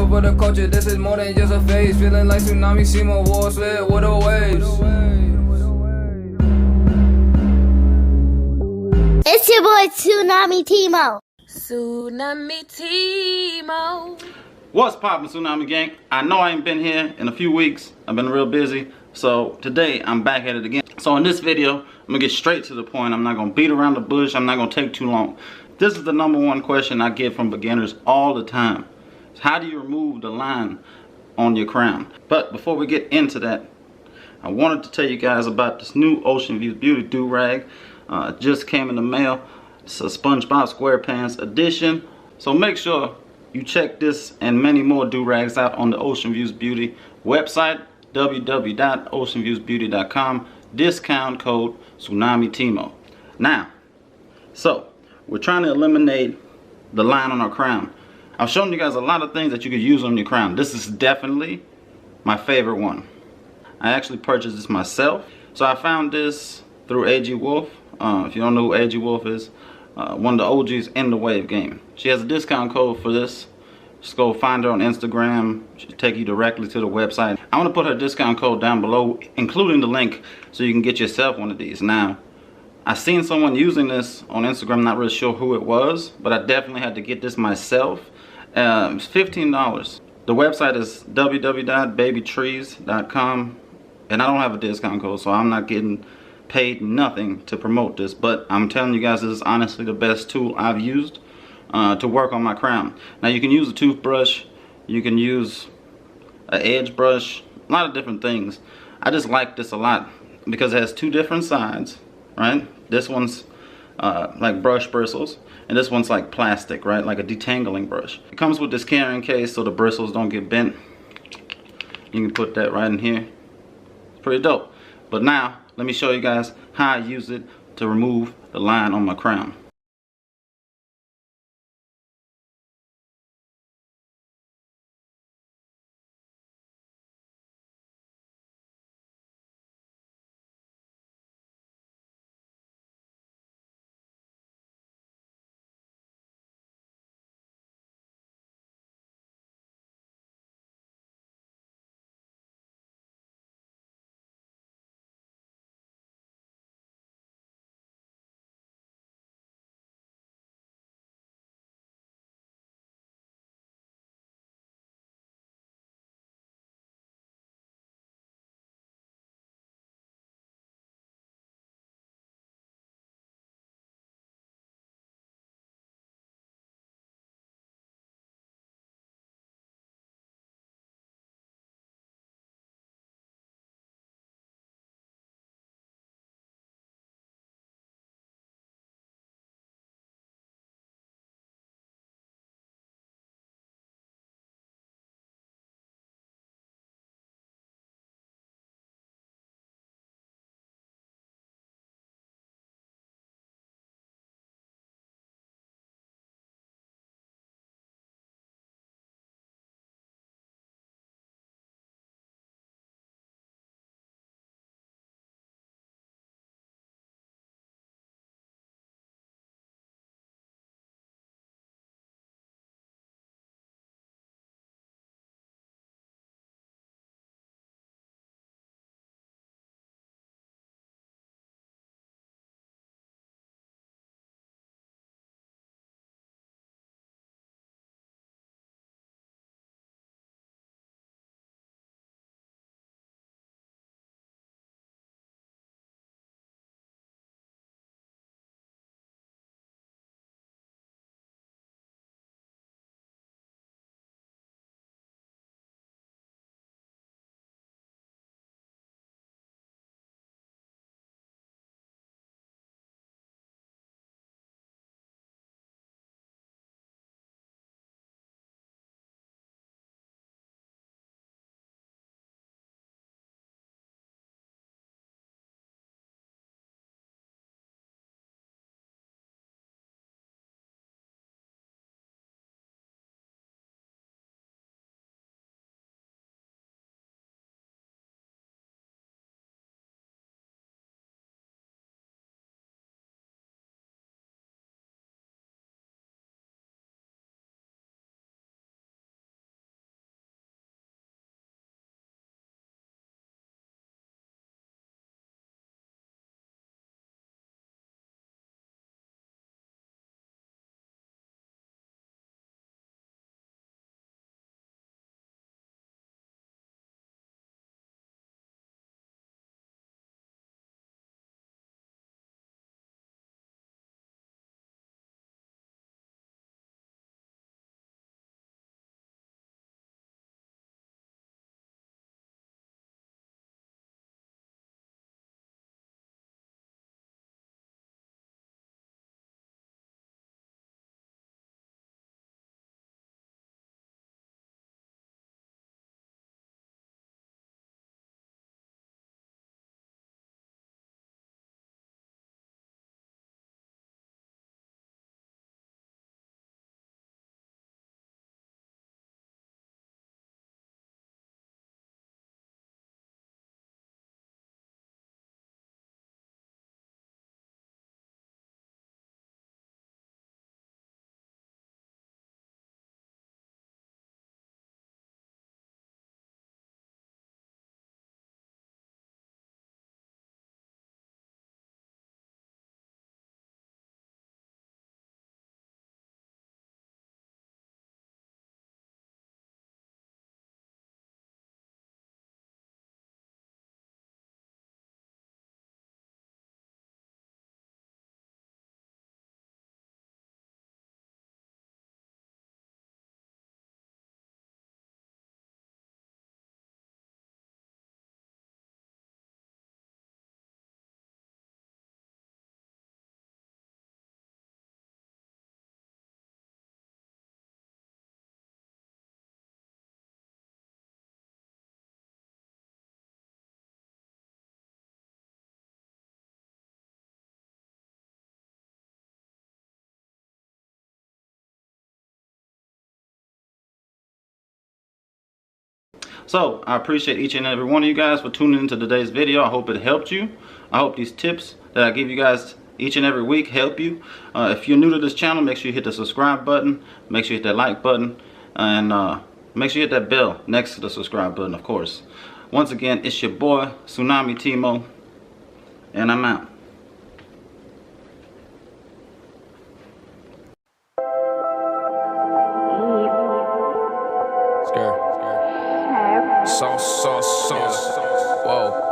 for the culture, this is more than just a phase. Feeling like tsunami, see my walls lit with the waves. It's your boy Tsunami Timo. Tsunami Timo. What's poppin', Tsunami Gang? I know I ain't been here in a few weeks. I've been real busy. So today I'm back at it again. So in this video, I'm gonna get straight to the point. I'm not gonna beat around the bush. I'm not gonna take too long. This is the #1 question I get from beginners all the time. How do you remove the line on your crown? But before we get into that, I wanted to tell you guys about this new Ocean Views Beauty do-rag. It just came in the mail. It's a SpongeBob SquarePants edition. So make sure you check this and many more do-rags out on the Ocean Views Beauty website, www.oceanviewsbeauty.com. Discount code TsunamiTimo. Now, so we're trying to eliminate the line on our crown. I've shown you guys a lot of things that you could use on your crown. This is definitely my favorite one. I actually purchased this myself. So I found this through AG Wolf. If you don't know who AG Wolf is, one of the OGs in the Wave game. She has a discount code for this. Just go find her on Instagram. She'll take you directly to the website. I'm gonna put her discount code down below, including the link, so you can get yourself one of these. Now, I seen someone using this on Instagram, not really sure who it was, but I definitely had to get this myself. It's $15. The website is www.babytrees.com, and I don't have a discount code, so I'm not getting paid nothing to promote this, but I'm telling you guys, this is honestly the best tool I've used to work on my crown. Now you can use a toothbrush, you can use an edge brush, a lot of different things. I just like this a lot because it has two different sides, right? This one's like brush bristles, and this one's like plastic, right? Like a detangling brush. It comes with this carrying case so the bristles don't get bent. You can put that right in here. It's pretty dope. But now, let me show you guys how I use it to remove the line on my crown. So I appreciate each and every one of you guys for tuning into today's video. I hope it helped you. I hope these tips that I give you guys each and every week help you. If you're new to this channel, make sure you hit the subscribe button. Make sure you hit that like button. And make sure you hit that bell next to the subscribe button, of course. Once again, it's your boy, Tsunami Timo. And I'm out. Sauce. Whoa.